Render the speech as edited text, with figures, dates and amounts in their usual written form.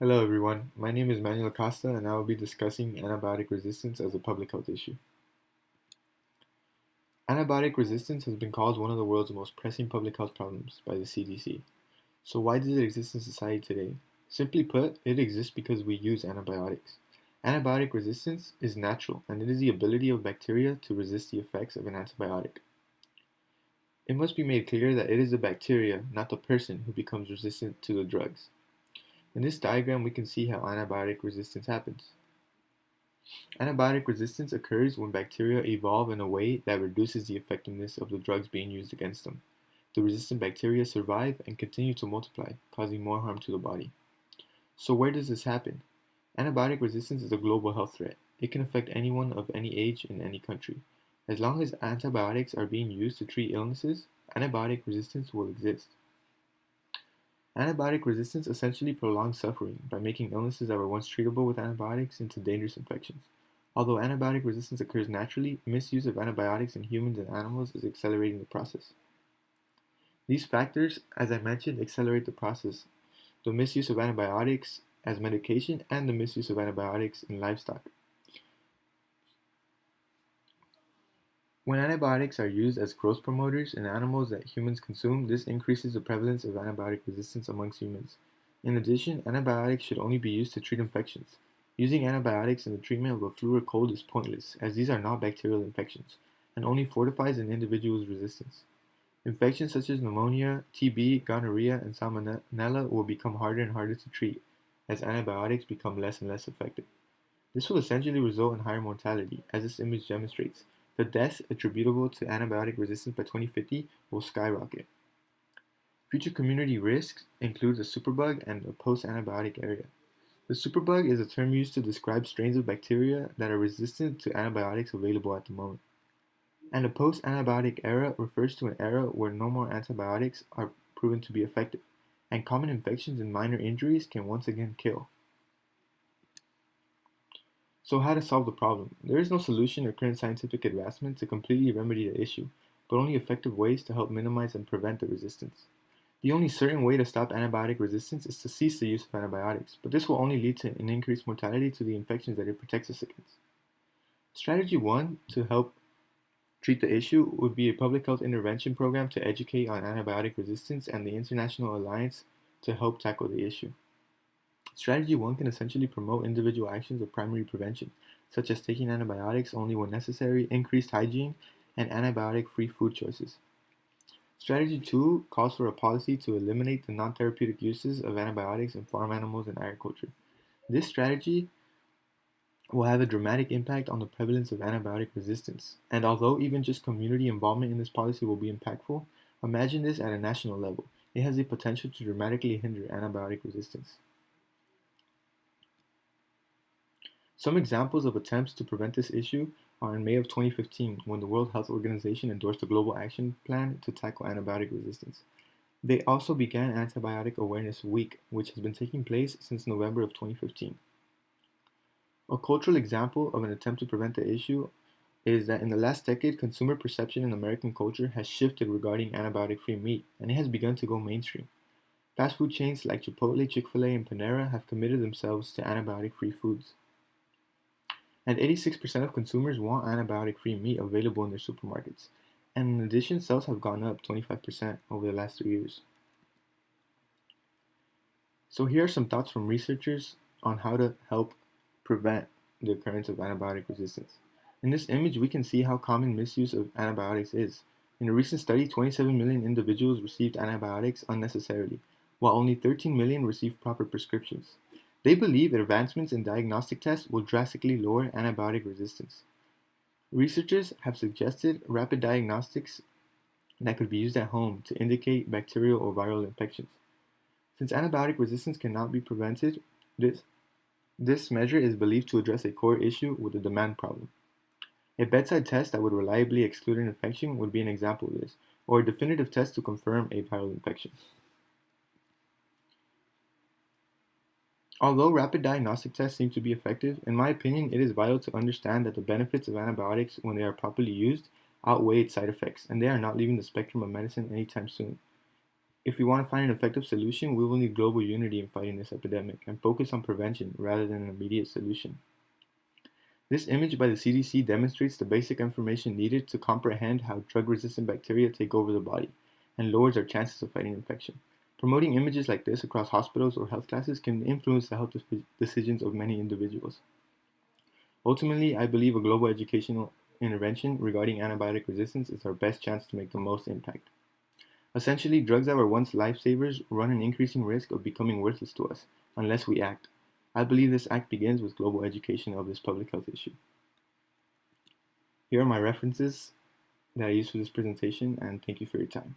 Hello everyone, my name is Manuel Acosta and I will be discussing antibiotic resistance as a public health issue. Antibiotic resistance has been called one of the world's most pressing public health problems by the CDC. So why does it exist in society today? Simply put, it exists because we use antibiotics. Antibiotic resistance is natural and it is the ability of bacteria to resist the effects of an antibiotic. It must be made clear that it is the bacteria, not the person, who becomes resistant to the drugs. In this diagram, we can see how antibiotic resistance happens. Antibiotic resistance occurs when bacteria evolve in a way that reduces the effectiveness of the drugs being used against them. The resistant bacteria survive and continue to multiply, causing more harm to the body. So where does this happen? Antibiotic resistance is a global health threat. It can affect anyone of any age in any country. As long as antibiotics are being used to treat illnesses, antibiotic resistance will exist. Antibiotic resistance essentially prolongs suffering by making illnesses that were once treatable with antibiotics into dangerous infections. Although antibiotic resistance occurs naturally, misuse of antibiotics in humans and animals is accelerating the process. These factors, as I mentioned, accelerate the process: the misuse of antibiotics as medication and the misuse of antibiotics in livestock. When antibiotics are used as growth promoters in animals that humans consume, this increases the prevalence of antibiotic resistance amongst humans. In addition, antibiotics should only be used to treat infections. Using antibiotics in the treatment of a flu or cold is pointless, as these are not bacterial infections, and only fortifies an individual's resistance. Infections such as pneumonia, TB, gonorrhea, and salmonella will become harder and harder to treat, as antibiotics become less and less effective. This will essentially result in higher mortality, as this image demonstrates. The deaths attributable to antibiotic resistance by 2050 will skyrocket. Future community risks include the superbug and the post-antibiotic era. The superbug is a term used to describe strains of bacteria that are resistant to antibiotics available at the moment. And the post-antibiotic era refers to an era where no more antibiotics are proven to be effective, and common infections and minor injuries can once again kill. So how to solve the problem? There is no solution or current scientific advancement to completely remedy the issue, but only effective ways to help minimize and prevent the resistance. The only certain way to stop antibiotic resistance is to cease the use of antibiotics, but this will only lead to an increased mortality to the infections that it protects us against. Strategy 1 to help treat the issue would be a public health intervention program to educate on antibiotic resistance and the International Alliance to help tackle the issue. Strategy 1 can essentially promote individual actions of primary prevention, such as taking antibiotics only when necessary, increased hygiene, and antibiotic-free food choices. Strategy 2 calls for a policy to eliminate the non-therapeutic uses of antibiotics in farm animals and agriculture. This strategy will have a dramatic impact on the prevalence of antibiotic resistance, and although even just community involvement in this policy will be impactful, imagine this at a national level. It has the potential to dramatically hinder antibiotic resistance. Some examples of attempts to prevent this issue are in May of 2015, when the World Health Organization endorsed a global action plan to tackle antibiotic resistance. They also began Antibiotic Awareness Week, which has been taking place since November of 2015. A cultural example of an attempt to prevent the issue is that in the last decade, consumer perception in American culture has shifted regarding antibiotic-free meat, and it has begun to go mainstream. Fast food chains like Chipotle, Chick-fil-A, and Panera have committed themselves to antibiotic-free foods. And 86% of consumers want antibiotic-free meat available in their supermarkets. And in addition, sales have gone up 25% over the last 3 years. So here are some thoughts from researchers on how to help prevent the occurrence of antibiotic resistance. In this image, we can see how common misuse of antibiotics is. In a recent study, 27 million individuals received antibiotics unnecessarily, while only 13 million received proper prescriptions. They believe that advancements in diagnostic tests will drastically lower antibiotic resistance. Researchers have suggested rapid diagnostics that could be used at home to indicate bacterial or viral infections. Since antibiotic resistance cannot be prevented, this measure is believed to address a core issue with the demand problem. A bedside test that would reliably exclude an infection would be an example of this, or a definitive test to confirm a viral infection. Although rapid diagnostic tests seem to be effective, in my opinion, it is vital to understand that the benefits of antibiotics, when they are properly used, outweigh its side effects, and they are not leaving the spectrum of medicine anytime soon. If we want to find an effective solution, we will need global unity in fighting this epidemic and focus on prevention rather than an immediate solution. This image by the CDC demonstrates the basic information needed to comprehend how drug-resistant bacteria take over the body and lowers our chances of fighting infection. Promoting images like this across hospitals or health classes can influence the health decisions of many individuals. Ultimately, I believe a global educational intervention regarding antibiotic resistance is our best chance to make the most impact. Essentially, drugs that were once lifesavers run an increasing risk of becoming worthless to us unless we act. I believe this act begins with global education of this public health issue. Here are my references that I used for this presentation, and thank you for your time.